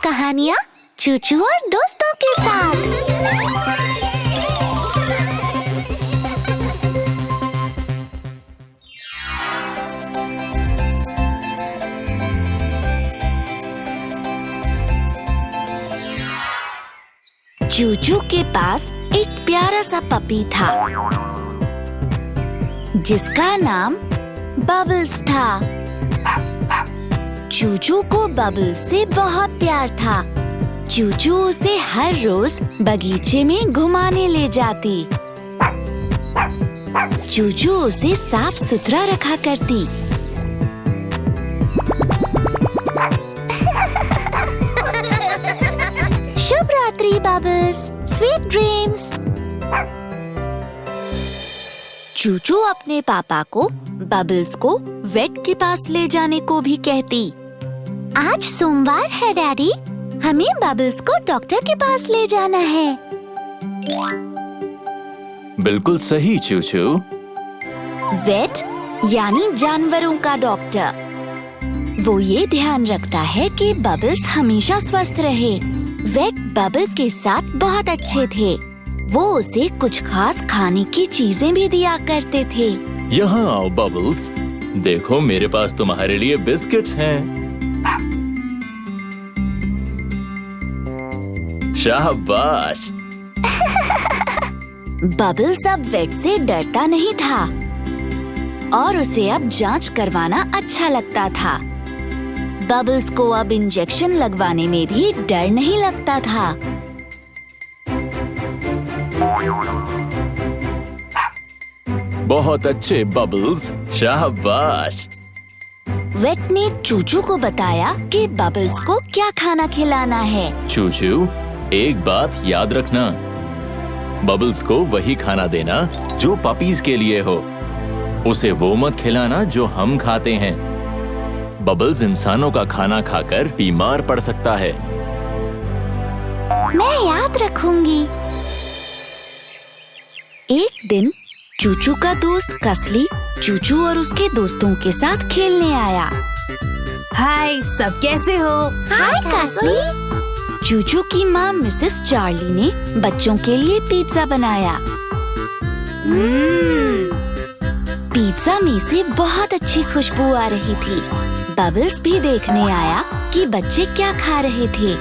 कहानियाँ चूचू और दोस्तों के साथ। चूचू के पास एक प्यारा सा पपी था जिसका नाम बबल्स था। चूचू को बबल्स से बहुत प्यार था। चूचू उसे हर रोज बगीचे में घुमाने ले जाती। चूचू उसे साफ सुथरा रखा करती। शुभ रात्रि बबल्स, स्वीट ड्रीम्स। चूचू अपने पापा को बबल्स को वेट के पास ले जाने को भी कहती। आज सोमवार है डैडी, हमें बबल्स को डॉक्टर के पास ले जाना है। बिल्कुल सही चूचू। वेट यानी जानवरों का डॉक्टर। वो ये ध्यान रखता है कि बबल्स हमेशा स्वस्थ रहे। वेट बबल्स के साथ बहुत अच्छे थे। वो उसे कुछ खास खाने की चीजें भी दिया करते थे। यहाँ आओ बबल्स, देखो मेरे पास तुम्हारे लिए बिस्किट्स हैं। शाबाश। बबल्स अब वेट से डरता नहीं था और उसे अब जांच करवाना अच्छा लगता था। बबल्स को अब इंजेक्शन लगवाने में भी डर नहीं लगता था। बहुत अच्छे बबल्स, शाबाश। वेट ने चूचू को बताया कि बबल्स को क्या खाना खिलाना है। चूचू, एक बात याद रखना, बबल्स को वही खाना देना जो पपीज के लिए हो। उसे वो मत खिलाना जो हम खाते हैं। बबल्स इंसानों का खाना खाकर बीमार पड़ सकता है। मैं याद रखूंगी। एक दिन चूचू का दोस्त कसली चूचू और उसके दोस्तों के साथ खेलने आया। हाय, सब कैसे हो? हाय कसली। चूचू की माँ मिसेस चार्ली ने बच्चों के लिए पिज्जा बनाया। पिज्जा में से बहुत अच्छी खुशबू आ रही थी। बबल्स भी देखने आया कि बच्चे क्या खा रहे थे।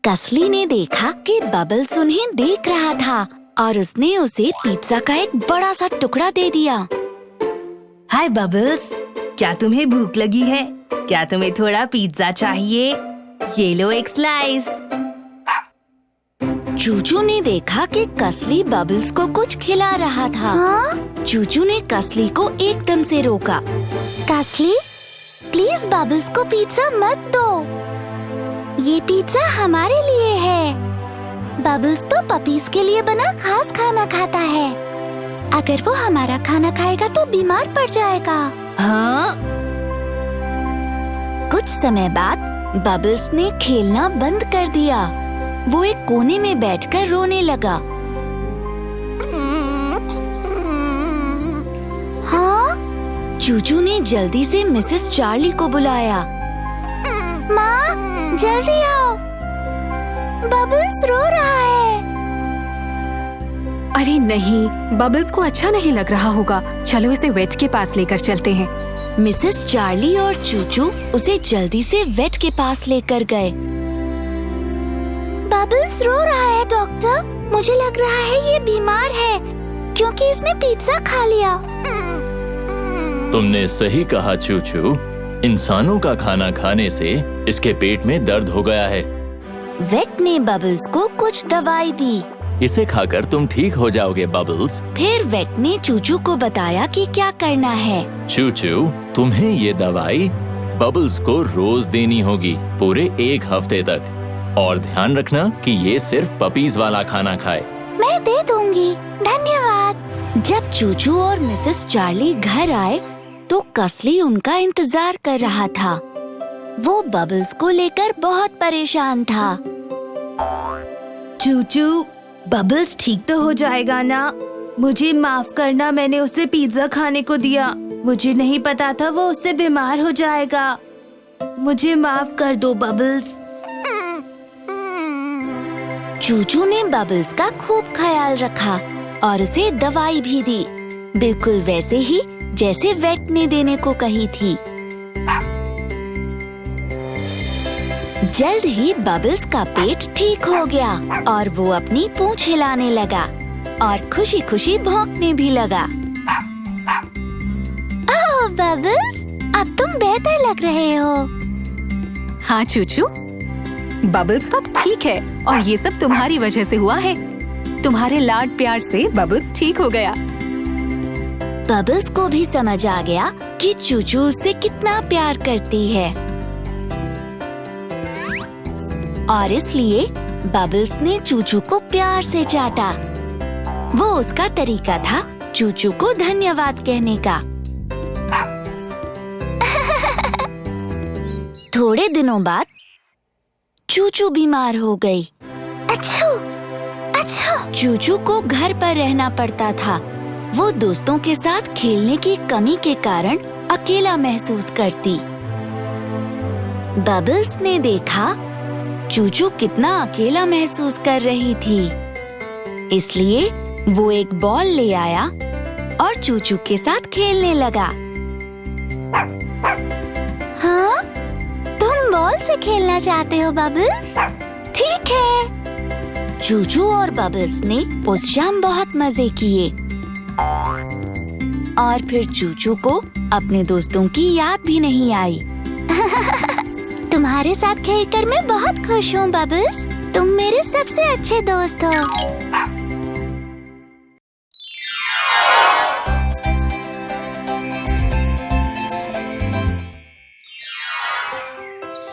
कसली ने देखा कि बबल्स उन्हें देख रहा था और उसने उसे पिज्जा का एक बड़ा सा टुकड़ा दे दिया। हाय बबल्स, क्या तुम्हें भूख लगी है? क्या तुम्हें थोड़ा पिज्जा चाहिए? ये लो एक स्लाइस। चूचू ने देखा कि कसली बबल्स को कुछ खिला रहा था। चूचू ने कसली को एकदम से रोका। कसली, प्लीज बबल्स को पिज्जा मत दो। ये पिज्जा हमारे लिए है। बबल्स तो पपीज के लिए बना खास खाना खाता है। अगर वो हमारा खाना खाएगा तो बीमार पड़ जाएगा। हाँ? कुछ समय बाद बबल्स ने खेलना बंद कर दिया। वो एक कोने में बैठकर रोने लगा। हाँ? चूचू ने जल्दी से मिसेस चार्ली को बुलाया। माँ, जल्दी आओ, बबल्स रो रहा है। अरे नहीं, बबल्स को अच्छा नहीं लग रहा होगा। चलो इसे वेट के पास लेकर चलते हैं। मिसेस चार्ली और चूचू उसे जल्दी से वेट के पास लेकर गए। बबल्स रो रहा है डॉक्टर। मुझे लग रहा है ये बीमार है क्योंकि इसने पिज्जा खा लिया। तुमने सही कहा चूचू, इंसानों का खाना खाने से इसके पेट में दर्द हो गया है। वेट ने बबल्स को कुछ दवाई दी। इसे खाकर तुम ठीक हो जाओगे बबल्स। फिर वेट ने चूचू को बताया कि क्या करना है। चूचू, तुम्हें ये दवाई बबल्स को रोज देनी होगी पूरे 1 हफ्ते तक। और ध्यान रखना कि ये सिर्फ पपीज वाला खाना खाए। मैं दे दूंगी, धन्यवाद। जब चूचू और मिसेस चार्ली घर आए तो कसली उनका इंतजार कर रहा था। वो बबल्स को लेकर बहुत परेशान था। चूचू, बबल्स ठीक तो हो जाएगा ना? मुझे माफ करना, मैंने उसे पिज्जा खाने को दिया। मुझे नहीं पता था वो उससे बीमार हो जाएगा। मुझे माफ कर दो बबल्स। चूचू ने बबल्स का खूब ख्याल रखा और उसे दवाई भी दी, बिल्कुल वैसे ही जैसे वेट ने देने को कही थी। जल्द ही बबल्स का पेट ठीक हो गया और वो अपनी पूंछ हिलाने लगा और खुशी खुशी भौंकने भी लगा। ओह बबल्स, अब तुम बेहतर लग रहे हो। हाँ चूचू, बबल्स अब ठीक है और ये सब तुम्हारी वजह से हुआ है। तुम्हारे लाड प्यार से बबल्स ठीक हो गया। बबल्स को भी समझ आ गया कि चूचू उससे कितना प्यार करती है और इसलिए बबल्स ने चूचू को प्यार से चाटा। वो उसका तरीका था चूचू को धन्यवाद कहने का। थोड़े दिनों बाद चूचू बीमार हो गई। अच्छू, अच्छू। चूचू को घर पर रहना पड़ता था। वो दोस्तों के साथ खेलने की कमी के कारण अकेला महसूस करती। बबल्स ने देखा चूचू कितना अकेला महसूस कर रही थी, इसलिए वो एक बॉल ले आया और चूचू के साथ खेलने लगा। हाँ, तुम बॉल से खेलना चाहते हो बबल्स? ठीक है। चूचू और बबल्स ने उस शाम बहुत मजे किए और फिर चूचू को अपने दोस्तों की याद भी नहीं आई। तुम्हारे साथ खेलकर मैं बहुत खुश हूँ बबल्स। तुम मेरे सबसे अच्छे दोस्त हो।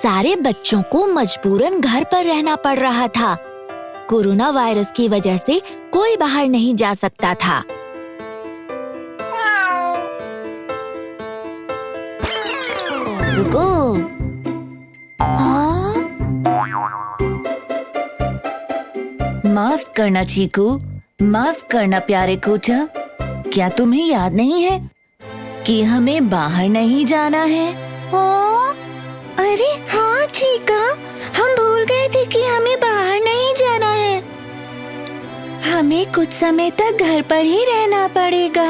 सारे बच्चों को मजबूरन घर पर रहना पड़ रहा था। कोरोना वायरस की वजह से कोई बाहर नहीं जा सकता था। रुको। हाँ? माफ करना चीकू, माफ करना प्यारे कोचा। क्या तुम्हें याद नहीं है कि हमें बाहर नहीं जाना है? हाँ? अरे हाँ चीका, हम भूल गए थे कि हमें बाहर नहीं जाना है। हमें कुछ समय तक घर पर ही रहना पड़ेगा।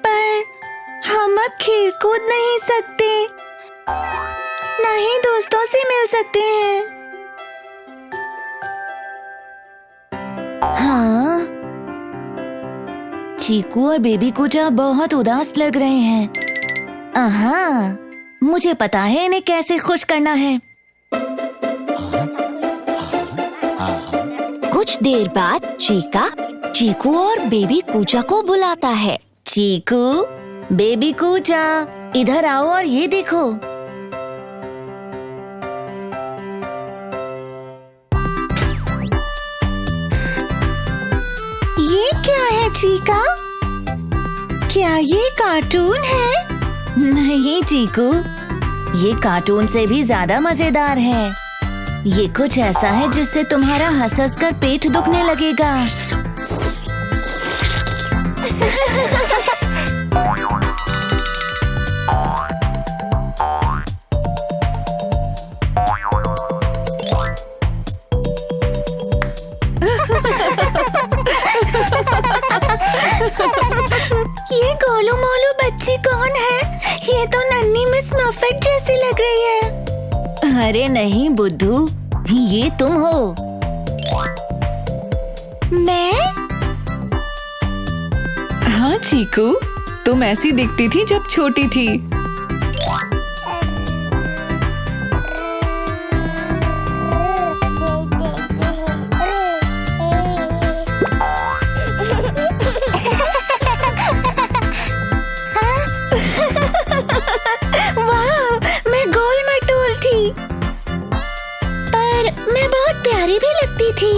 पर हम अब खेल कूद नहीं सकते, न ही दोस्तों से मिल सकते हैं। हाँ, चीकू और बेबी कोचा बहुत उदास लग रहे हैं। हाँ, मुझे पता है इन्हें कैसे खुश करना है। कुछ देर बाद चीका चीकू और बेबी कूचा को बुलाता है। चीकू, बेबी कूचा, इधर आओ और ये देखो। ये क्या है चीका? क्या ये कार्टून है? नहीं चीकू, ये कार्टून से भी ज्यादा मजेदार है। ये कुछ ऐसा है जिससे तुम्हारा हंस-हंस कर पेट दुखने लगेगा। ये गोलू मोलू बच्ची कौन है? ये तो नन्ही मिस मफेट जैसी लग रही है। अरे नहीं बुद्धू, ये तुम हो। मैं? हाँ चीकू, तुम ऐसी दिखती थी जब छोटी थी।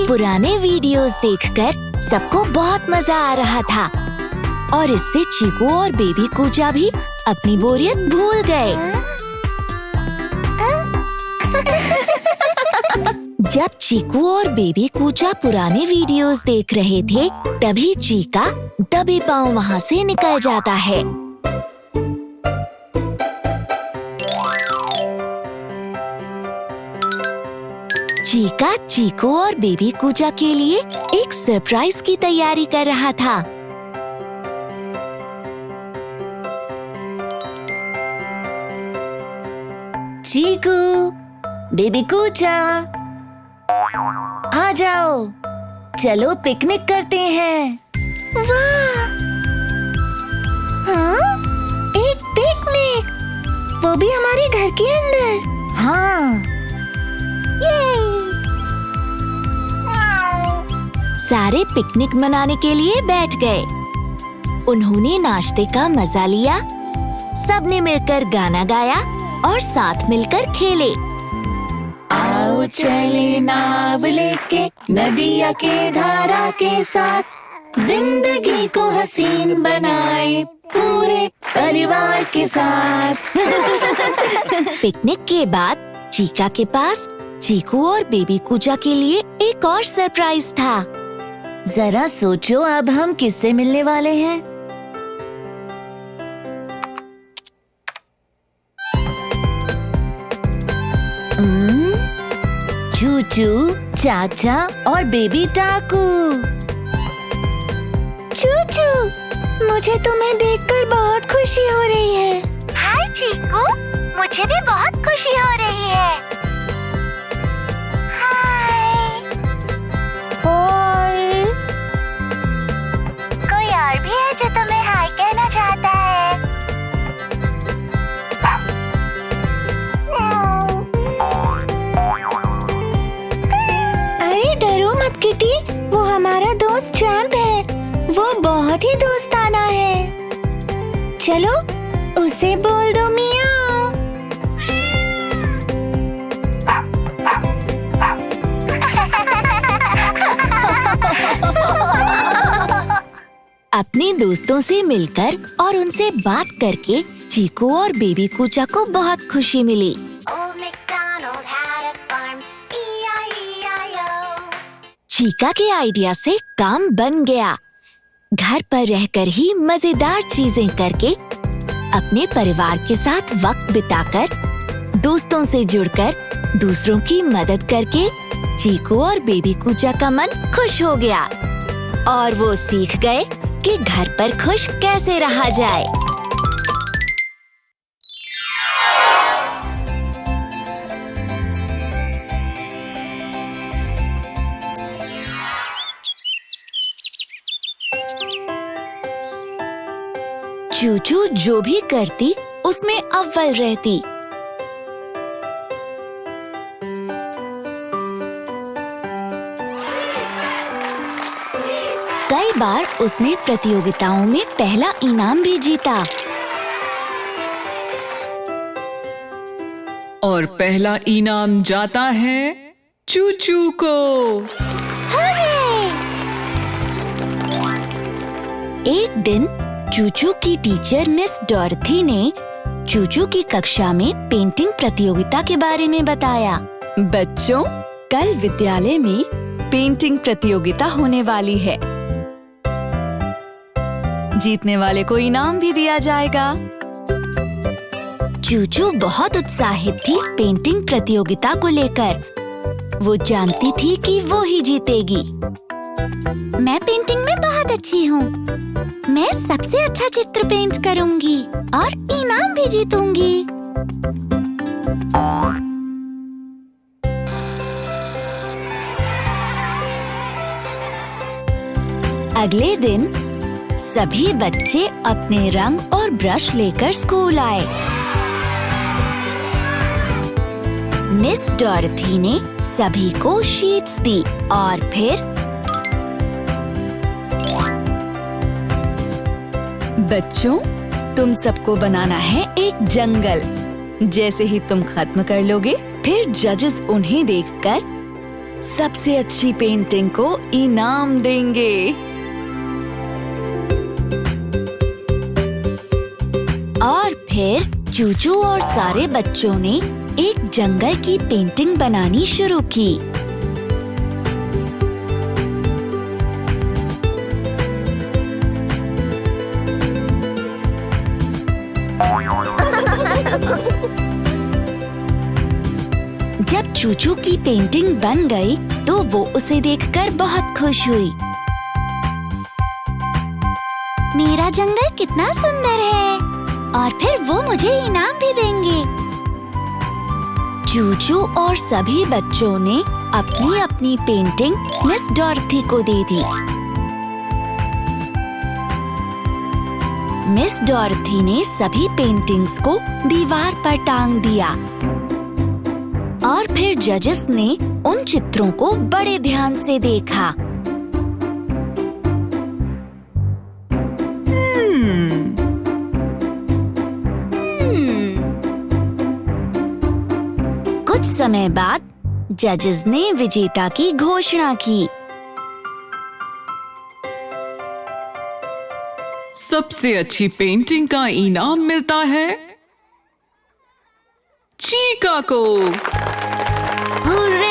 पुराने वीडियोस देखकर सबको बहुत मजा आ रहा था और इससे चीकू और बेबी कूचा भी अपनी बोरियत भूल गए। जब चीकू और बेबी कूचा पुराने वीडियोस देख रहे थे, तभी चीका दबे पांव वहाँ से निकल जाता है। चीका चीकू और बेबी कूचा के लिए एक सरप्राइज की तैयारी कर रहा था। चीकू, बेबी कूचा, आ जाओ, चलो पिकनिक करते हैं। वाह! हाँ? एक पिकनिक, वो भी हमारे घर के अंदर। हाँ। ये सारे पिकनिक मनाने के लिए बैठ गए। उन्होंने नाश्ते का मजा लिया, सबने मिलकर गाना गाया और साथ मिलकर खेले। आओ चले नाव लेके नदिया के धारा के साथ, जिंदगी को हसीन बनाए पूरे परिवार के साथ। पिकनिक के बाद चीका के पास चीकू और बेबी कूचा के लिए एक और सरप्राइज था। जरा सोचो, अब हम किससे मिलने वाले हैं? चूचू, चाचा और बेबी टाकू। चूचू, मुझे तुम्हें देखकर बहुत खुशी हो रही है। हाय चीकू, मुझे भी बहुत खुशी हो रही है। हाय। हाय। कोई और भी है जो तुम्हें हाय कहना चाहता है? अरे डरो मत किटी, वो हमारा दोस्त चैंप है। वो बहुत ही दोस्ताना है। चलो उसे बोल दो मियाओ। अपने दोस्तों से मिलकर और उनसे बात करके चीकू और बेबी कूचा को बहुत खुशी मिली। चीका के आइडिया से काम बन गया। घर पर रहकर ही मजेदार चीजें करके, अपने परिवार के साथ वक्त बिताकर, दोस्तों से जुड़कर, दूसरों की मदद करके चीकू और बेबी कूचा का मन खुश हो गया और वो सीख गए कि घर पर खुश कैसे रहा जाए। चूचू जो भी करती उसमें अव्वल रहती। कई बार उसने प्रतियोगिताओं में पहला इनाम भी जीता। और पहला इनाम जाता है चूचू को। एक दिन चूचू की टीचर मिस डॉर्थी ने चूचू की कक्षा में पेंटिंग प्रतियोगिता के बारे में बताया। बच्चों, कल विद्यालय में पेंटिंग प्रतियोगिता होने वाली है। जीतने वाले को इनाम भी दिया जाएगा। चूचू बहुत उत्साहित थी पेंटिंग प्रतियोगिता को लेकर। वो जानती थी कि वो ही जीतेगी। मैं पेंटिंग में बहुत अच्छी हूँ। मैं सबसे अच्छा चित्र पेंट करूँगी और इनाम भी जीतूंगी। अगले दिन सभी बच्चे अपने रंग और ब्रश लेकर स्कूल आए। मिस डॉर्थी ने सभी को शीट्स दी और फिर बच्चों, तुम सबको बनाना है एक जंगल। जैसे ही तुम खत्म कर लोगे, फिर जजेस उन्हें देखकर सबसे अच्छी पेंटिंग को इनाम देंगे। और फिर चूचू और सारे बच्चों ने एक जंगल की पेंटिंग बनानी शुरू की। जब चूचू की पेंटिंग बन गई तो वो उसे देखकर बहुत खुश हुई। मेरा जंगल कितना सुंदर है और फिर वो मुझे इनाम भी देंगे। चूचू और सभी बच्चों ने अपनी अपनी पेंटिंग मिस डॉर्थी को दे दी। मिस डॉर्थी ने सभी पेंटिंग्स को दीवार पर टांग दिया और फिर जजेस ने उन चित्रों को बड़े ध्यान से देखा। कुछ समय बाद जजेस ने विजेता की घोषणा की। सबसे अच्छी पेंटिंग का इनाम मिलता है चीका को। हुर्रे!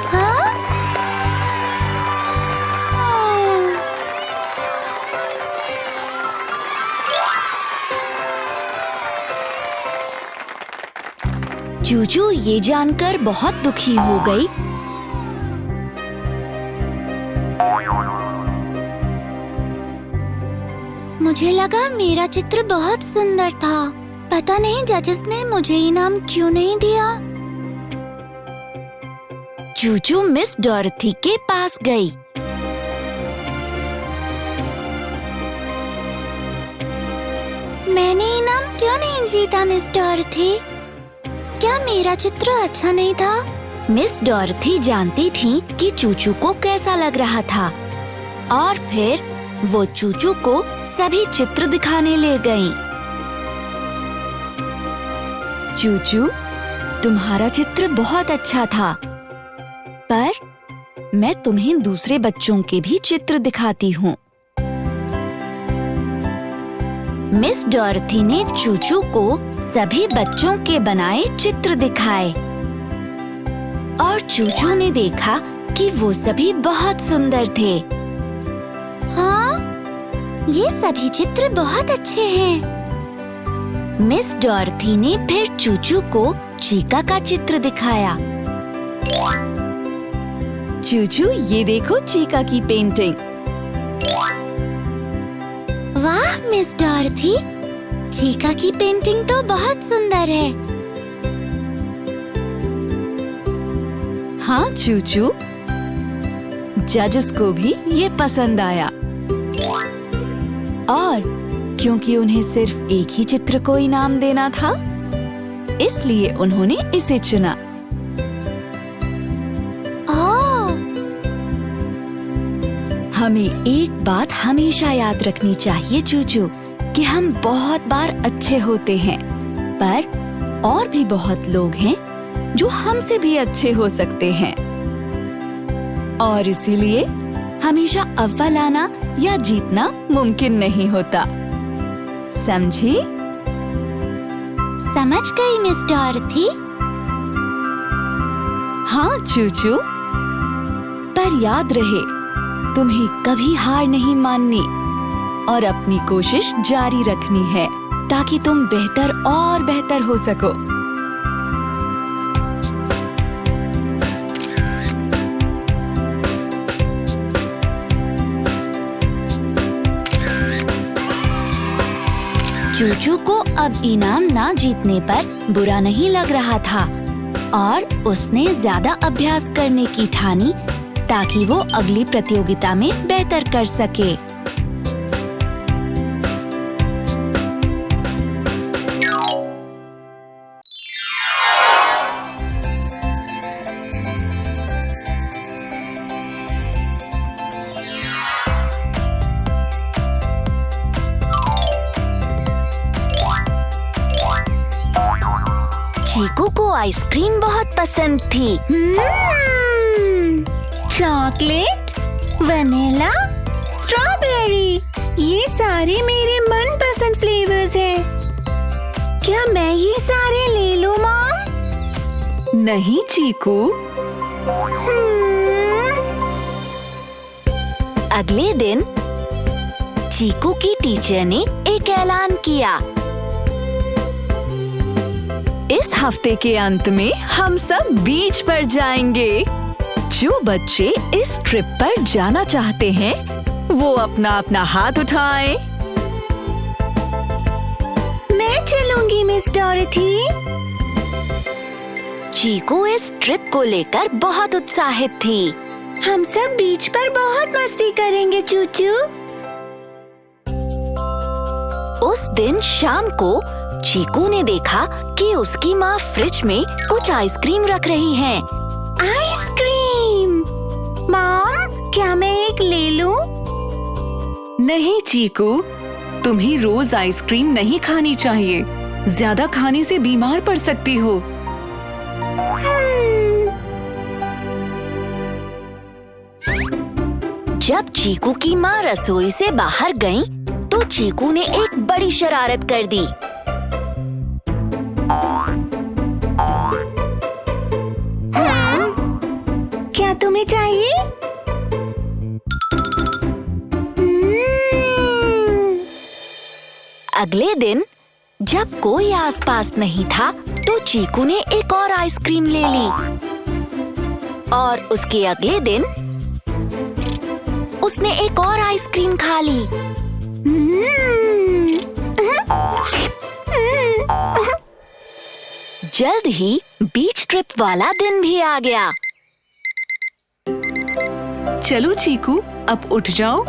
हाँ? चूचू ये जानकर बहुत दुखी हो गई। मुझे लगा मेरा चित्र बहुत सुंदर था। पता नहीं जजेस ने मुझे इनाम क्यों नहीं दिया। चूचू मिस डॉर्थी के पास गई। मैंने इनाम क्यों नहीं जीता मिस डॉर्थी? क्या मेरा चित्र अच्छा नहीं था? मिस डॉर्थी जानती थी कि चूचू को कैसा लग रहा था और फिर वो चूचू को सभी चित्र दिखाने ले गईं। चूचू, तुम्हारा चित्र बहुत अच्छा था, पर मैं तुम्हें दूसरे बच्चों के भी चित्र दिखाती हूँ। मिस डॉर्थी ने चूचू को सभी बच्चों के बनाए चित्र दिखाए और चूचू ने देखा कि वो सभी बहुत सुंदर थे। हाँ, ये सभी चित्र बहुत अच्छे हैं। मिस डॉर्थी ने फिर चूचू को चीका का चित्र दिखाया। चूचू, ये देखो चीका की पेंटिंग। वाह मिस डॉर्थी, चीका की पेंटिंग तो बहुत सुंदर है। हाँ चूचू, जजेस को भी ये पसंद आया और क्योंकि उन्हें सिर्फ एक ही चित्र को इनाम देना था, इसलिए उन्होंने इसे चुना। हमें एक बात हमेशा याद रखनी चाहिए चूचू, कि हम बहुत बार अच्छे होते हैं, पर और भी बहुत लोग हैं जो हमसे भी अच्छे हो सकते हैं और इसीलिए हमेशा अव्वल आना या जीतना मुमकिन नहीं होता। समझी? समझ गई मिस डॉर्थी। हाँ चूचू, पर याद रहे, तुम्हें कभी हार नहीं माननी और अपनी कोशिश जारी रखनी है ताकि तुम बेहतर और बेहतर हो सको। चूचू को अब इनाम ना जीतने पर बुरा नहीं लग रहा था और उसने ज्यादा अभ्यास करने की ठानी ताकि वो अगली प्रतियोगिता में बेहतर कर सके। चीकू को आइसक्रीम बहुत पसंद थी। चॉकलेट, वनीला, स्ट्रॉबेरी, ये सारे मेरे मनपसंद फ्लेवर्स हैं। क्या मैं ये सारे ले लूं मॉम? नहीं चीकू। अगले दिन चीकू की टीचर ने एक ऐलान किया। इस हफ्ते के अंत में हम सब बीच पर जाएंगे। जो बच्चे इस ट्रिप पर जाना चाहते हैं वो अपना अपना हाथ उठाएं। मैं चलूंगी मिस डॉरेथी। चीकू इस ट्रिप को लेकर बहुत उत्साहित थी। हम सब बीच पर बहुत मस्ती करेंगे चूचू। उस दिन शाम को चीकू ने देखा कि उसकी माँ फ्रिज में कुछ आइसक्रीम रख रही है। आइसक्रीम! मॉम, क्या मैं एक ले लूं? नहीं चीकू, तुम्हें रोज आइसक्रीम नहीं खानी चाहिए। ज्यादा खाने से बीमार पड़ सकती हो। जब चीकू की माँ रसोई से बाहर गईं, तो चीकू ने एक बड़ी शरारत कर दी। क्या तुम्हें चाहिए? अगले दिन जब कोई आसपास नहीं था, तो चीकू ने एक और आइसक्रीम ले ली। और उसके अगले दिन उसने एक और आइसक्रीम खा ली। जल्द ही बीच ट्रिप वाला दिन भी आ गया। चलो चीकू, अब उठ जाओ।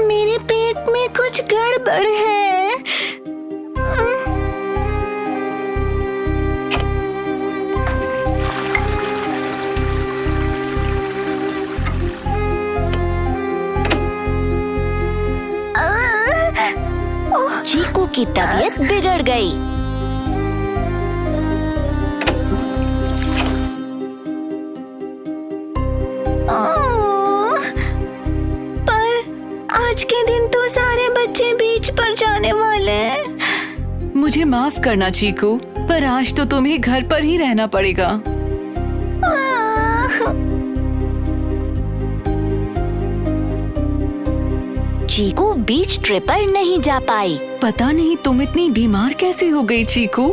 मेरे पेट में कुछ गड़बड़ है। चीकू की तबीयत बिगड़ गई। पर आज के दिन तो सारे बच्चे बीच पर जाने वाले हैं। मुझे माफ करना चीकू, पर आज तो तुम्हें घर पर ही रहना पड़ेगा। चीकू बीच ट्रिप पर नहीं जा पाई। पता नहीं तुम इतनी बीमार कैसे हो गई चीकू।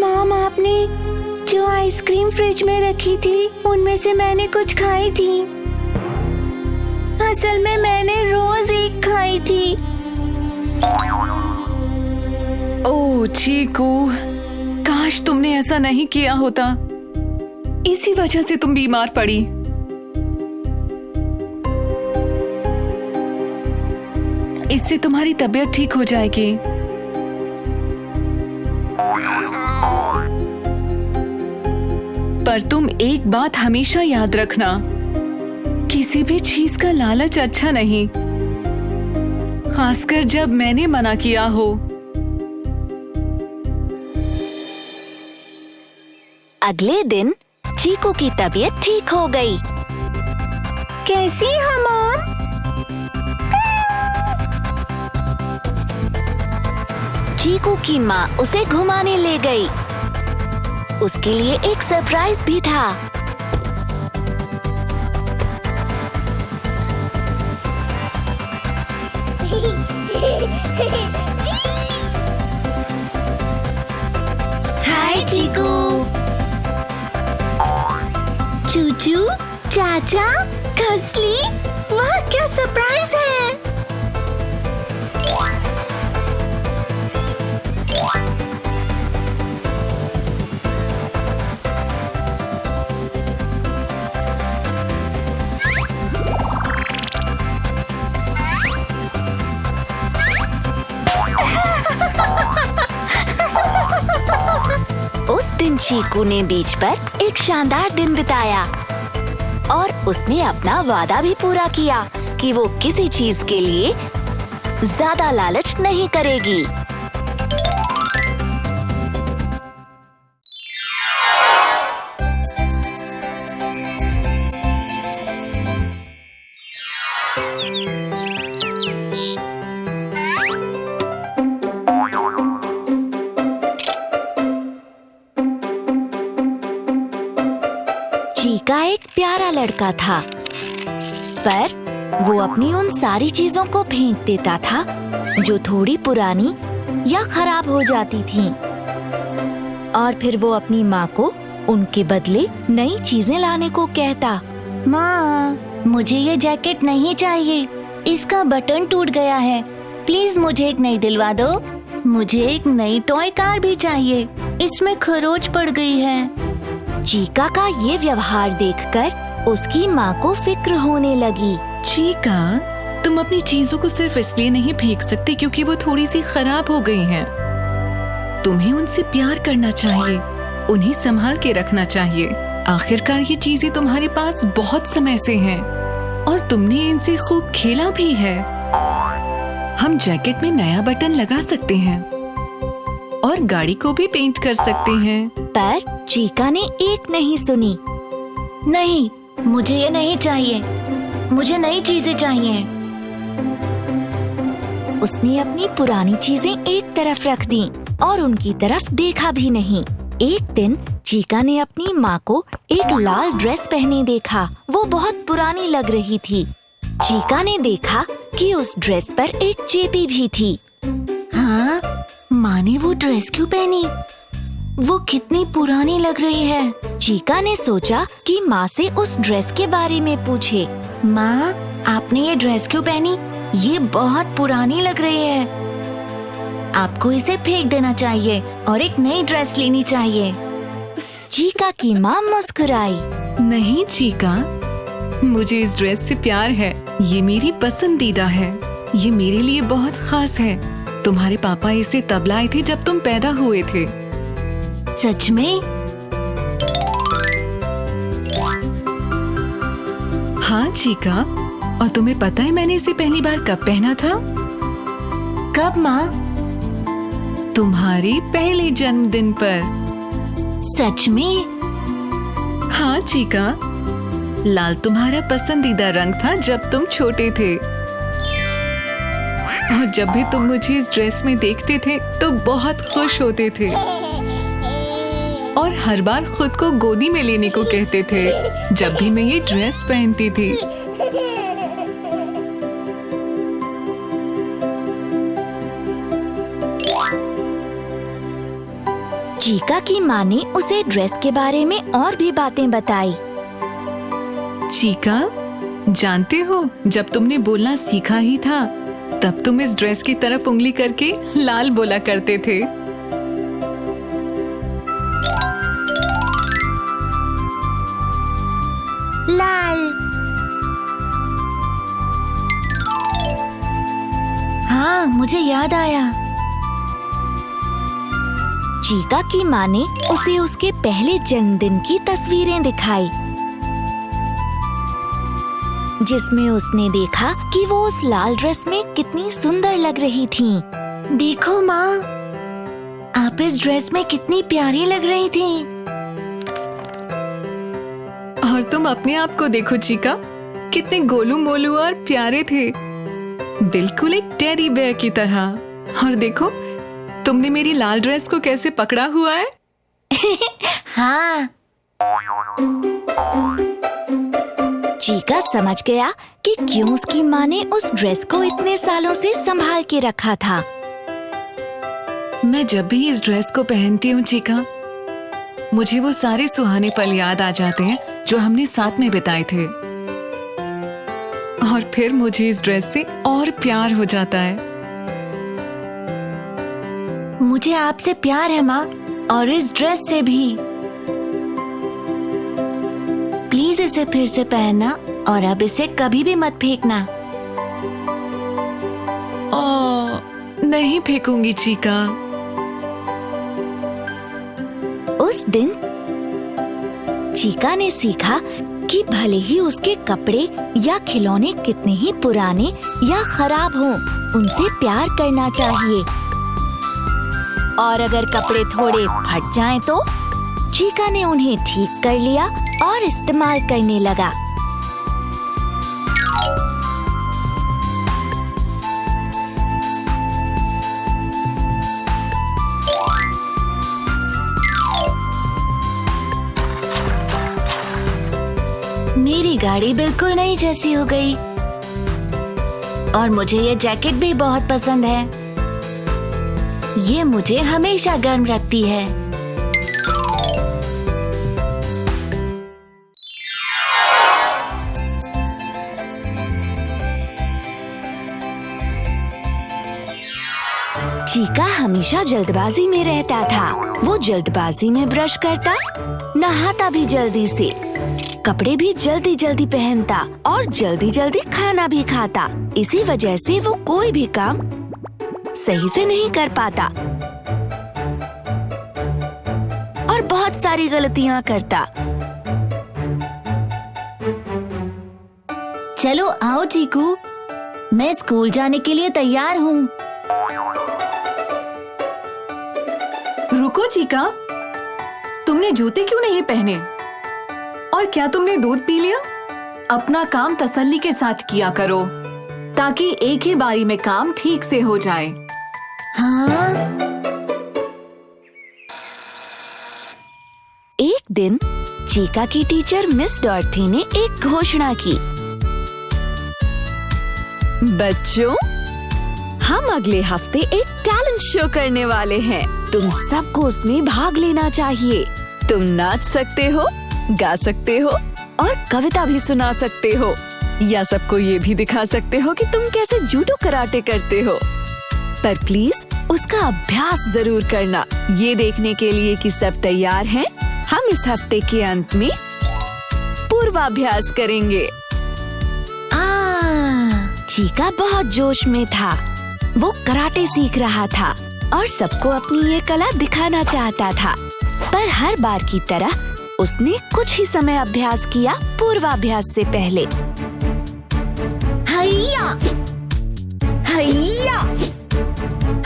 मॉम, आपने जो आइसक्रीम फ्रिज में रखी थी उनमें से मैंने कुछ खाई थी। असल में मैंने रोज एक खाई थी। ओह चीकू, काश तुमने ऐसा नहीं किया होता। इसी वजह से तुम बीमार पड़ी। इससे तुम्हारी तबीयत ठीक हो जाएगी। पर तुम एक बात हमेशा याद रखना, किसी भी चीज का लालच अच्छा नहीं, खासकर जब मैंने मना किया हो। अगले दिन चीकू की तबीयत ठीक हो गई। कैसी हो मॉम? चीकू की माँ उसे घुमाने ले गई। उसके लिए एक सरप्राइज भी था। हाय चीकू। चूचू, चाचा, कसली, वाह क्या सरप्राइज है। उस दिन चीकू ने बीच पर एक शानदार दिन बिताया और उसने अपना वादा भी पूरा किया कि वो किसी चीज के लिए ज्यादा लालच नहीं करेगी। चीका एक प्यारा लड़का था, पर वो अपनी उन सारी चीजों को फेंक देता था जो थोड़ी पुरानी या खराब हो जाती थीं। और फिर वो अपनी माँ को उनके बदले नई चीजें लाने को कहता। माँ, मुझे ये जैकेट नहीं चाहिए, इसका बटन टूट गया है, प्लीज मुझे एक नई दिलवा दो। मुझे एक नई टॉय कार भी चाहिए, इसमें खरोच पड़ गई है। चीका का ये व्यवहार देखकर उसकी माँ को फिक्र होने लगी। चीका, तुम अपनी चीजों को सिर्फ इसलिए नहीं फेंक सकती क्योंकि वो थोड़ी सी खराब हो गई हैं। तुम्हें उनसे प्यार करना चाहिए, उन्हें संभाल के रखना चाहिए। आखिरकार ये चीजें तुम्हारे पास बहुत समय से हैं और तुमने इनसे खूब खेला भी है। हम जैकेट में नया बटन लगा सकते हैं और गाड़ी को भी पेंट कर सकते हैं। पर चीका ने एक नहीं सुनी। नहीं, मुझे ये नहीं चाहिए, मुझे नई चीजें चाहिए। उसने अपनी पुरानी चीजें एक तरफ रख दी और उनकी तरफ देखा भी नहीं। एक दिन चीका ने अपनी माँ को एक लाल ड्रेस पहने देखा। वो बहुत पुरानी लग रही थी। चीका ने देखा कि उस ड्रेस पर एक चेपी भी थी। हाँ, माँ ने वो ड्रेस क्यों पहनी? वो कितनी पुरानी लग रही है। चीका ने सोचा कि माँ से उस ड्रेस के बारे में पूछे। माँ, आपने ये ड्रेस क्यों पहनी? ये बहुत पुरानी लग रही है। आपको इसे फेंक देना चाहिए और एक नई ड्रेस लेनी चाहिए। चीका की माँ मुस्कुराई। नहीं चीका, मुझे इस ड्रेस से प्यार है। ये मेरी पसंदीदा है, ये मेरे लिए बहुत खास है। तुम्हारे पापा इसे तब लाए थे जब तुम पैदा हुए थे। सच में? हाँ चीका, और तुम्हें पता है मैंने इसे पहली बार कब पहना था? कब माँ? तुम्हारे पहले जन्मदिन पर। सच में? हाँ चीका, लाल तुम्हारा पसंदीदा रंग था जब तुम छोटे थे। और जब भी तुम मुझे इस ड्रेस में देखते थे तो बहुत खुश होते थे और हर बार खुद को गोदी में लेने को कहते थे जब भी मैं ये ड्रेस पहनती थी। चीका की माँ ने उसे ड्रेस के बारे में और भी बातें बताई। चीका, जानते हो जब तुमने बोलना सीखा ही था तब तुम इस ड्रेस की तरफ उंगली करके लाल बोला करते थे। लाल। हाँ, मुझे याद आया। चीका की माँ ने उसे उसके पहले जन्मदिन की तस्वीरें दिखाई, जिसमें उसने देखा कि वो उस लाल ड्रेस में कितनी सुंदर लग रही थी। देखो माँ, आप इस ड्रेस में कितनी प्यारी लग रही थी। और तुम अपने आप को देखो चीका, कितने गोलू मोलू और प्यारे थे, बिल्कुल एक टेडी बेयर की तरह। और देखो तुमने मेरी लाल ड्रेस को कैसे पकड़ा हुआ है। हाँ। चीका समझ गया कि क्यों उसकी माँ ने उस ड्रेस को इतने सालों से संभाल के रखा था। मैं जब भी इस ड्रेस को पहनती हूँ चीका, मुझे वो सारे सुहाने पल याद आ जाते हैं जो हमने साथ में बिताए थे। और फिर मुझे इस ड्रेस से और प्यार हो जाता है। मुझे आपसे प्यार है माँ, और इस ड्रेस से भी। प्लीज इसे फिर से पहनना और अब इसे कभी भी मत फेंकना। नहीं फेंकूंगी चीका। उस दिन चीका ने सीखा कि भले ही उसके कपड़े या खिलौने कितने ही पुराने या खराब हों, उनसे प्यार करना चाहिए। और अगर कपड़े थोड़े फट जाएं तो चीका ने उन्हें ठीक कर लिया और इस्तेमाल करने लगा। मेरी गाड़ी बिल्कुल नई जैसी हो गई। और मुझे ये जैकेट भी बहुत पसंद है। ये मुझे हमेशा गर्म रखती है। चीका हमेशा जल्दबाजी में रहता था। वो जल्दबाजी में ब्रश करता, नहाता भी जल्दी से, कपड़े भी जल्दी जल्दी पहनता और जल्दी जल्दी खाना भी खाता। इसी वजह से वो कोई भी काम सही से नहीं कर पाता और बहुत सारी गलतियां करता। चलो आओ चीकू, मैं स्कूल जाने के लिए तैयार हूँ। रुको चीका, तुमने जूते क्यों नहीं पहने? और क्या तुमने दूध पी लिया? अपना काम तसल्ली के साथ किया करो ताकि एक ही बारी में काम ठीक से हो जाए। हाँ? एक दिन चीका की टीचर मिस डॉर्थी ने एक घोषणा की। बच्चों, हम अगले हफ्ते एक टैलेंट शो करने वाले हैं। तुम सबको उसमें भाग लेना चाहिए। तुम नाच सकते हो, गा सकते हो और कविता भी सुना सकते हो, या सबको ये भी दिखा सकते हो कि तुम कैसे जूडो कराटे करते हो। पर प्लीज उसका अभ्यास जरूर करना, ये देखने के लिए कि सब तैयार हैं। हम इस हफ्ते के अंत में पूर्वाभ्यास करेंगे। चीका बहुत जोश में था। वो कराटे सीख रहा था और सबको अपनी ये कला दिखाना चाहता था। पर हर बार की तरह उसने कुछ ही समय अभ्यास किया पूर्वाभ्यास से पहले। हैया, हैया,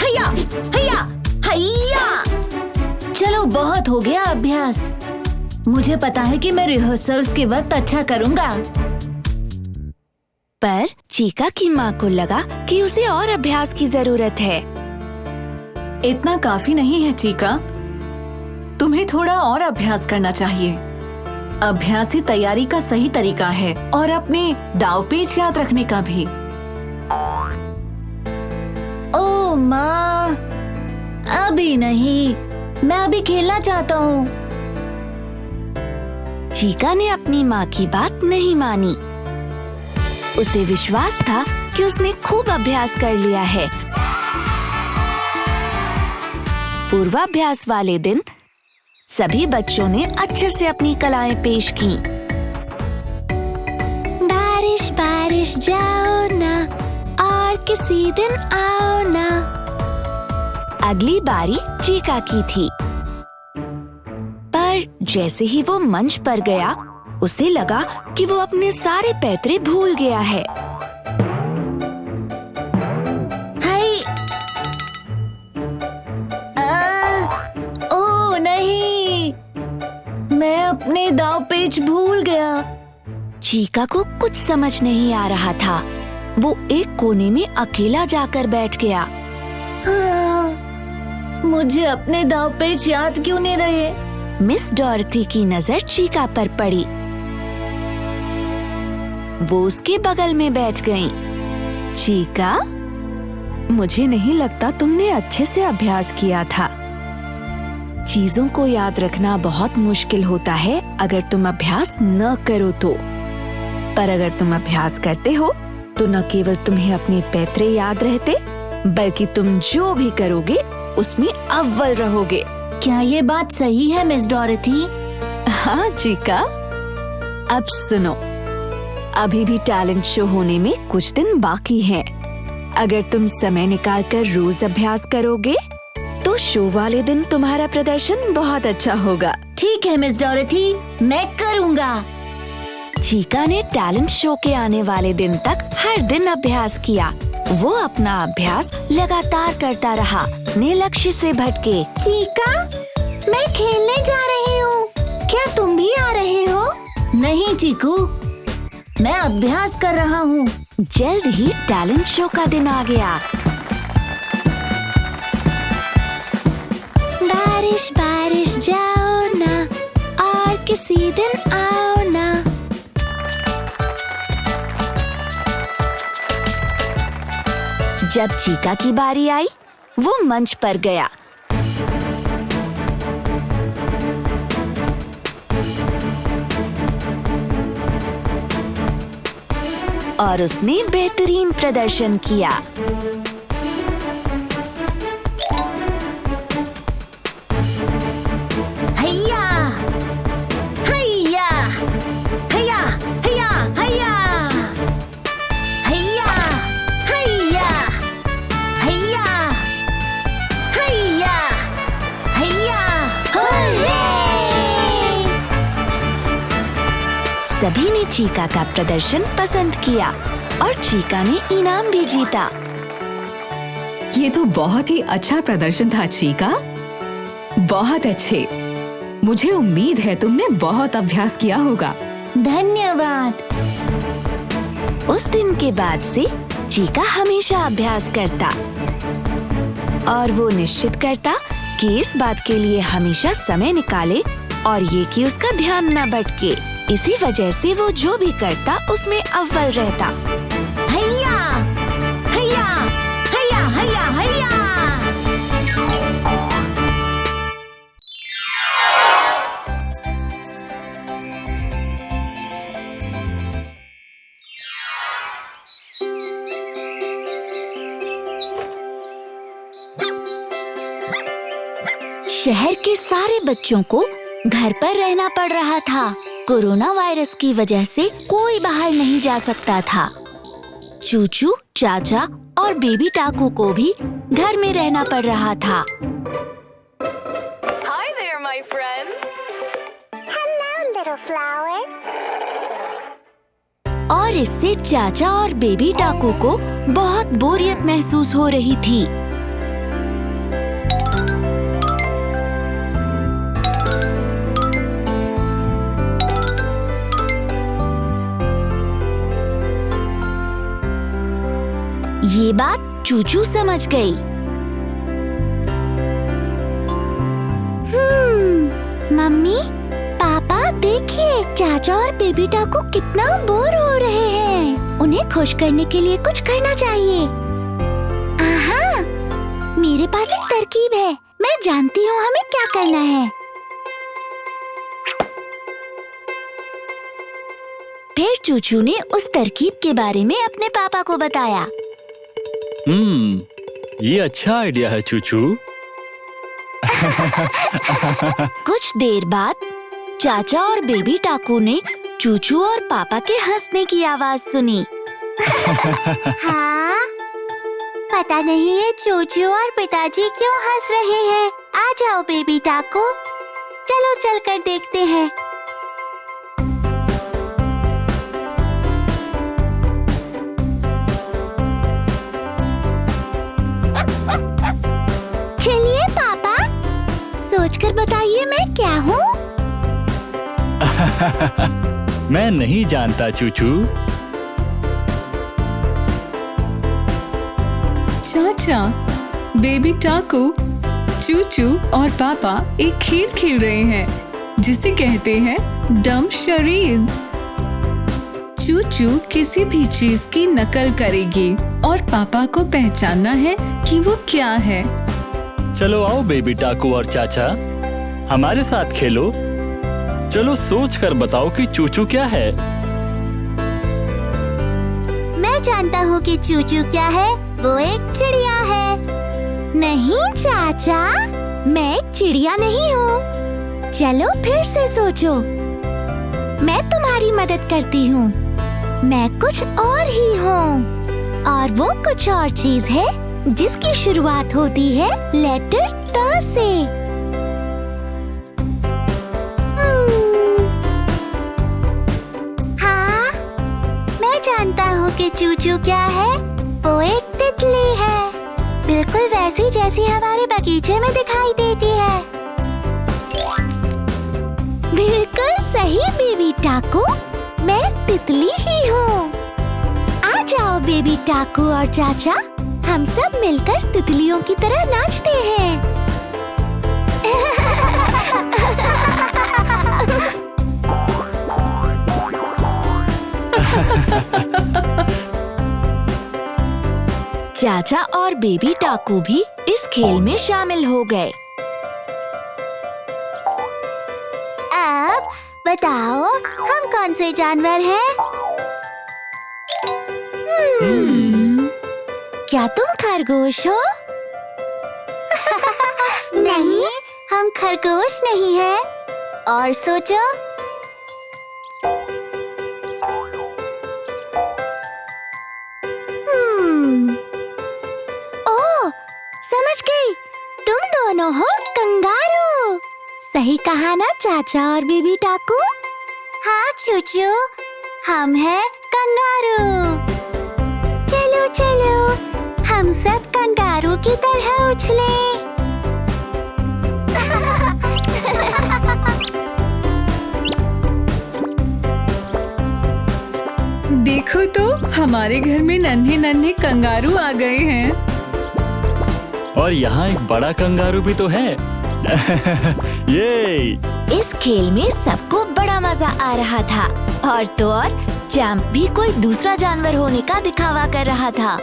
हैया, हैया, हैया। चलो बहुत हो गया अभ्यास। मुझे पता है कि मैं रिहर्सल्स के वक्त अच्छा करूँगा। पर चीका की माँ को लगा कि उसे और अभ्यास की जरूरत है। इतना काफी नहीं है चीका, तुम्हें थोड़ा और अभ्यास करना चाहिए। अभ्यास ही तैयारी का सही तरीका है और अपने दाव पेच याद रखने का भी। ओह माँ, अभी नहीं, मैं अभी खेलना चाहता हूँ। चीका ने अपनी माँ की बात नहीं मानी। उसे विश्वास था कि उसने खूब अभ्यास कर लिया है। पूर्वाभ्यास वाले दिन सभी बच्चों ने अच्छे से अपनी कलाएं पेश की। बारिश बारिश जाओ ना और किसी दिन आओ ना। अगली बारी चीका की थी। पर जैसे ही वो मंच पर गया, उसे लगा कि वो अपने सारे पैतरे भूल गया है। ओह नहीं, मैं अपने दाव पेच भूल गया। चीका को कुछ समझ नहीं आ रहा था। वो एक कोने में अकेला जाकर बैठ गया। हाँ, मुझे अपने दाव पेच याद क्यों नहीं रहे? मिस डॉर्थी की नजर चीका पर पड़ी। वो उसके बगल में बैठ गईं। चीका, मुझे नहीं लगता तुमने अच्छे से अभ्यास किया था। चीजों को याद रखना बहुत मुश्किल होता है अगर तुम अभ्यास न करो तो। पर अगर तुम अभ्यास करते हो तो न केवल तुम्हें अपने पैतरे याद रहते, बल्कि तुम जो भी करोगे उसमें अव्वल रहोगे। क्या ये बात सही है मिस डॉरथी? हाँ चीका, अब सुनो, अभी भी टैलेंट शो होने में कुछ दिन बाकी हैं। अगर तुम समय निकालकर रोज अभ्यास करोगे तो शो वाले दिन तुम्हारा प्रदर्शन बहुत अच्छा होगा। ठीक है मिस डॉरथी, मैं करूँगा। चीका ने टैलेंट शो के आने वाले दिन तक हर दिन अभ्यास किया। वो अपना अभ्यास लगातार करता रहा, अपने लक्ष्य से भटके। चीका, मैं खेलने जा रही हूँ, क्या तुम भी आ रहे हो? नहीं चीकू, मैं अभ्यास कर रहा हूँ। जल्द ही टैलेंट शो का दिन आ गया। बारिश बारिश जाओ ना और किसी दिन आओ ना। जब चीका की बारी आई, वो मंच पर गया। और उसने बेहतरीन प्रदर्शन किया। हैया हैया हैया हैया हैया हैया हैया हैया हैया हैया हुर्रे! सभी ने चीका का प्रदर्शन पसंद किया और चीका ने इनाम भी जीता। ये तो बहुत ही अच्छा प्रदर्शन था चीका। बहुत अच्छे। मुझे उम्मीद है तुमने बहुत अभ्यास किया होगा। धन्यवाद। उस दिन के बाद से चीका हमेशा अभ्यास करता और वो निश्चित करता कि इस बात के लिए हमेशा समय निकाले और ये कि उसका ध्यान न भटके। इसी वजह से वो जो भी करता उसमें अव्वल रहता। हैया हैया हैया हैया हैया शहर के सारे बच्चों को घर पर रहना पड़ रहा था। कोरोना वायरस की वजह से कोई बाहर नहीं जा सकता था। चूचू, चाचा और बेबी टाकू को भी घर में रहना पड़ रहा था। Hi there, my friend. और इससे चाचा और बेबी टाकू को बहुत बोरियत महसूस हो रही थी। ये बात चूचू समझ गई। मम्मी, पापा देखिए, चाचा और बेबी टाकू कितना बोर हो रहे हैं। उन्हें खुश करने के लिए कुछ करना चाहिए। आहा, मेरे पास एक तरकीब है। मैं जानती हूँ हमें क्या करना है। फिर चूचू ने उस तरकीब के बारे में अपने पापा को बताया। ये अच्छा आइडिया है चूचू। कुछ देर बाद चाचा और बेबी टाकू ने चूचू और पापा के हंसने की आवाज सुनी। हाँ, पता नहीं है चूचू और पिताजी क्यों हंस रहे हैं। आ जाओ बेबी टाकू, चलो चलकर देखते हैं। चलिए पापा, सोचकर बताइए मैं क्या हूँ? मैं नहीं जानता चूचू। चाचा, बेबी टाकू, चूचू और पापा एक खेल खेल रहे हैं जिसे कहते हैं डम शरीड्स। चूचू किसी भी चीज की नकल करेगी और पापा को पहचानना है कि वो क्या है। चलो आओ बेबी टाकू और चाचा, हमारे साथ खेलो। चलो सोच कर बताओ कि चूचू क्या है। मैं जानता हूँ कि चूचू क्या है। वो एक चिड़िया है। नहीं चाचा, मैं एक चिड़िया नहीं हूँ। चलो फिर से सोचो। मैं तुम्हारी मदद करती हूँ। मैं कुछ और ही हूँ और वो कुछ और चीज है जिसकी शुरुआत होती है लेटर ट से। हाँ, मैं जानता हूँ कि चूचू क्या है। वो एक तितली है, बिल्कुल वैसी जैसी हमारे बगीचे में दिखाई देती है। बिल्कुल सही बेबी टाकू, मैं तितली ही हूँ। आ जाओ बेबी टाकू और चाचा, हम सब मिलकर तितलियों की तरह नाचते हैं। चाचा और बेबी टाकू भी इस खेल में शामिल हो गए। अब बताओ हम कौन से जानवर हैं? क्या तुम खरगोश हो? नहीं, हम खरगोश नहीं हैं। और सोचो। ओह, समझ गई। तुम दोनों हो कंगारू। सही कहा ना चाचा और बेबी टाकू? हाँ चूचू, हम हैं कंगारू। चलो चलो, हम सब कंगारू की तरह उछलें। देखो तो, हमारे घर में नन्हे नन्हे कंगारू आ गए हैं। और यहाँ एक बड़ा कंगारू भी तो है। ये इस खेल में सबको बड़ा मजा आ रहा था। और तो और चैंप भी कोई दूसरा जानवर होने का दिखावा कर रहा था।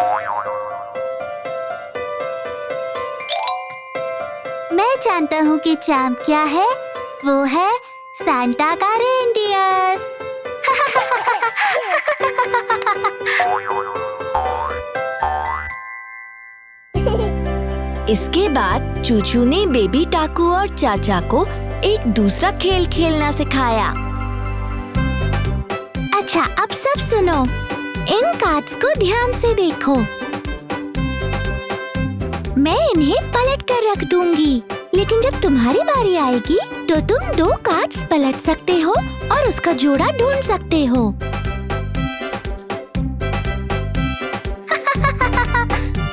मैं जानता हूँ कि चैंप क्या है। वो है सांता का रेनडियर। इसके बाद चूचू ने बेबी टाकू और चाचा को एक दूसरा खेल खेलना सिखाया। अच्छा, अब सब सुनो। इन कार्ड्स को ध्यान से देखो। मैं इन्हें पलट कर रख दूंगी, लेकिन जब तुम्हारी बारी आएगी तो तुम 2 कार्ड्स पलट सकते हो और उसका जोड़ा ढूंढ सकते हो।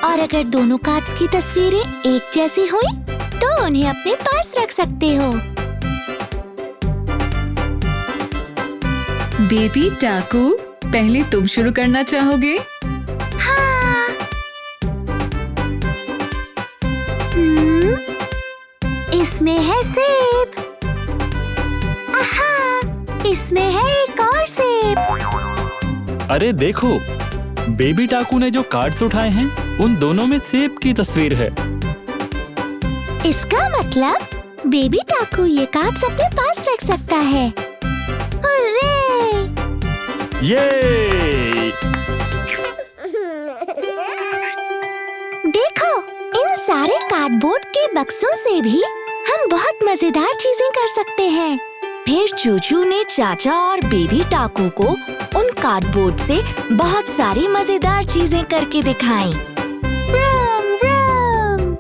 और अगर दोनों कार्ड्स की तस्वीरें एक जैसी हुई तो उन्हें अपने पास रख सकते हो। बेबी टाकू, पहले तुम शुरू करना चाहोगे? हाँ। इसमें है सेब। आहा, इसमें है एक और सेब। अरे देखो, बेबी टाकू ने जो कार्ड्स उठाए हैं उन दोनों में सेब की तस्वीर है। इसका मतलब बेबी टाकू ये कार्ड्स अपने पास रख सकता है। हुर्रे! ये देखो, इन सारे कार्डबोर्ड के बक्सों से भी हम बहुत मजेदार चीजें कर सकते हैं। फिर चूचू ने चाचा और बेबी टाकू को उन कार्डबोर्ड से बहुत सारी मजेदार चीजें करके दिखाईं। ब्रम ब्रम,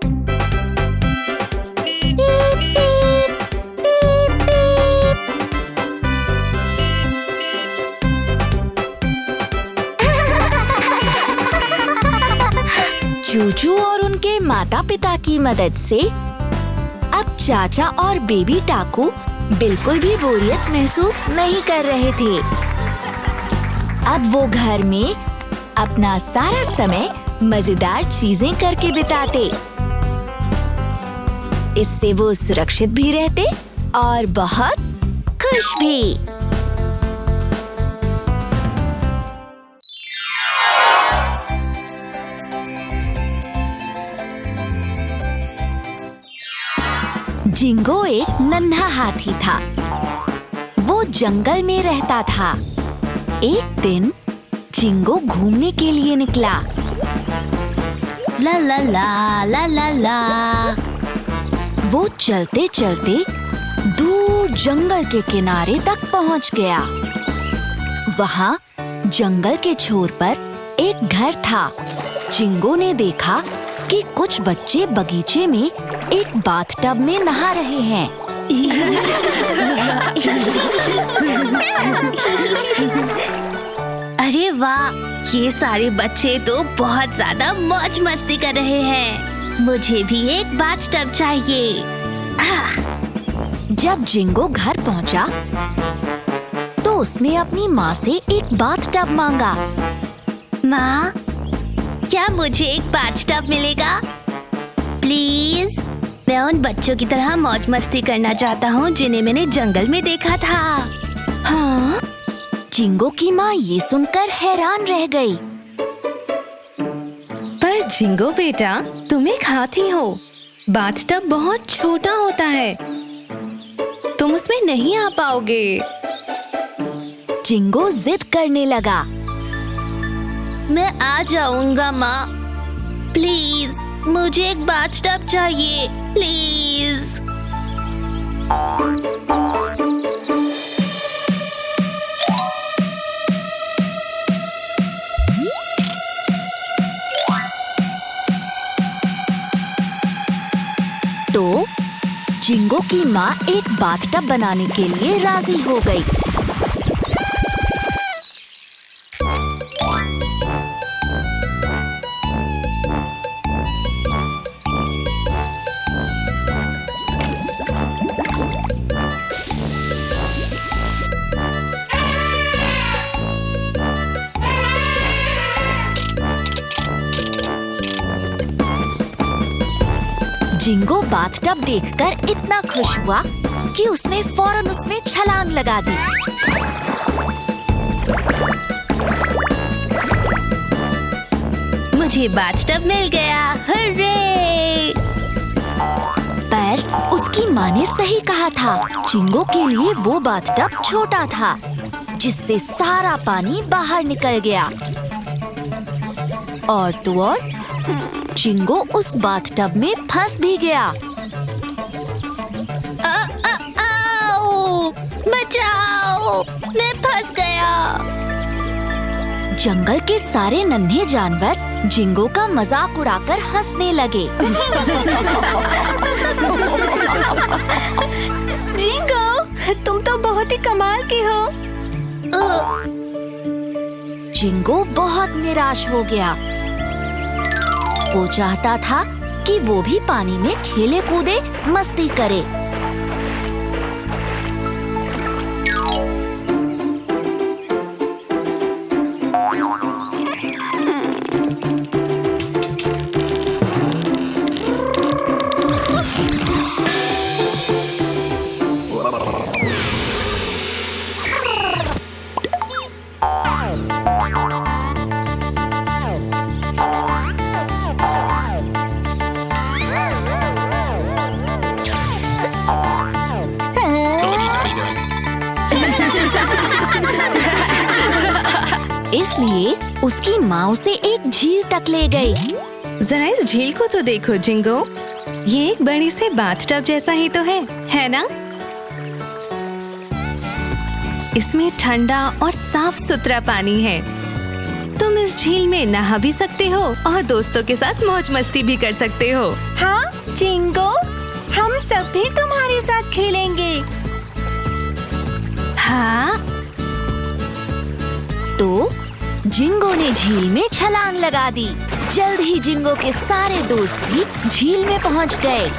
पीप पीप, पीप पीप। चूचू और उनके माता पिता की मदद से अब चाचा और बेबी टाकू बिल्कुल भी बोरियत महसूस नहीं कर रहे थे। अब वो घर में अपना सारा समय मजेदार चीजें करके बिताते। इससे वो सुरक्षित भी रहते और बहुत खुश भी। जिंगो एक नन्हा हाथी था। वो जंगल में रहता था। एक दिन जिंगो घूमने के लिए निकला। ला ला ला ला ला ला। वो चलते चलते दूर जंगल के किनारे तक पहुंच गया। वहां जंगल के छोर पर एक घर था। जिंगो ने देखा कि कुछ बच्चे बगीचे में एक बाथटब में नहा रहे हैं। अरे वाह, ये सारे बच्चे तो बहुत ज्यादा मौज मस्ती कर रहे हैं। मुझे भी एक बाथटब चाहिए। जब जिंगो घर पहुंचा तो उसने अपनी माँ से एक बाथटब मांगा। माँ, क्या मुझे एक बाथटब मिलेगा? प्लीज, मैं उन बच्चों की तरह मौज मस्ती करना चाहता हूँ जिन्हें मैंने जंगल में देखा था। हाँ? जिंगो की माँ ये सुनकर हैरान रह गई। पर जिंगो बेटा, तुम एक हाथी हो। बाथटब बहुत छोटा होता है, तुम उसमें नहीं आ पाओगे। जिंगो जिद करने लगा। मैं आ जाऊंगा माँ, प्लीज मुझे एक बाथटब चाहिए, प्लीज। तो जिंगो की माँ एक बाथटब बनाने के लिए राजी हो गई। जिंगो बाथटब देखकर इतना खुश हुआ कि उसने फौरन उसमें छलांग लगा दी। मुझे बाथटब मिल गया, हर्रे! पर उसकी माँ ने सही कहा था, जिंगो के लिए वो बाथटब छोटा था, जिससे सारा पानी बाहर निकल गया। और तो और जिंगो उस बाथटब में फंस भी गया। आओ, बचाओ, मैं फंस गया। जंगल के सारे नन्हे जानवर जिंगो का मजाक उड़ाकर हंसने लगे। जिंगो, तुम तो बहुत ही कमाल की हो। जिंगो बहुत निराश हो गया। वो चाहता था कि वो भी पानी में खेले कूदे, मस्ती करे। इसलिए उसकी माँ उसे एक झील तक ले गई। जरा इस झील को तो देखो जिंगो, ये एक बड़ी से बाथटब जैसा ही तो है ना? इसमें ठंडा और साफ सुथरा पानी है। तुम इस झील में नहा भी सकते हो और दोस्तों के साथ मौज मस्ती भी कर सकते हो। हाँ जिंगो, हम सब भी तुम्हारे साथ खेलेंगे। हाँ, तो जिंगो ने झील में छलांग लगा दी। जल्द ही जिंगो के सारे दोस्त भी झील में पहुंच गए।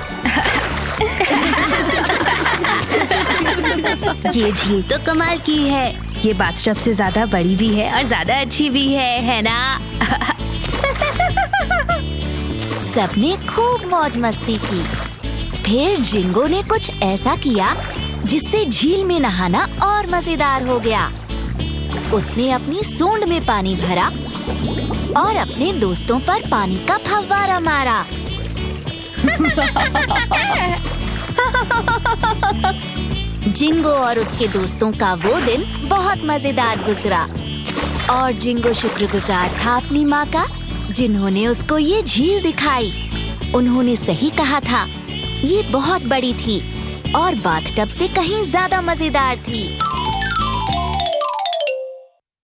ये झील तो कमाल की है। ये बाथटब से ज्यादा बड़ी भी है और ज्यादा अच्छी भी है ना? सबने खूब मौज मस्ती की। फिर जिंगो ने कुछ ऐसा किया जिससे झील में नहाना और मजेदार हो गया। उसने अपनी सूंड में पानी भरा और अपने दोस्तों पर पानी का फव्वारा मारा। जिंगो और उसके दोस्तों का वो दिन बहुत मजेदार गुजरा और जिंगो शुक्रगुजार था अपनी माँ का, जिन्होंने उसको ये झील दिखाई। उन्होंने सही कहा था, ये बहुत बड़ी थी और बाथटब से कहीं ज्यादा मजेदार थी।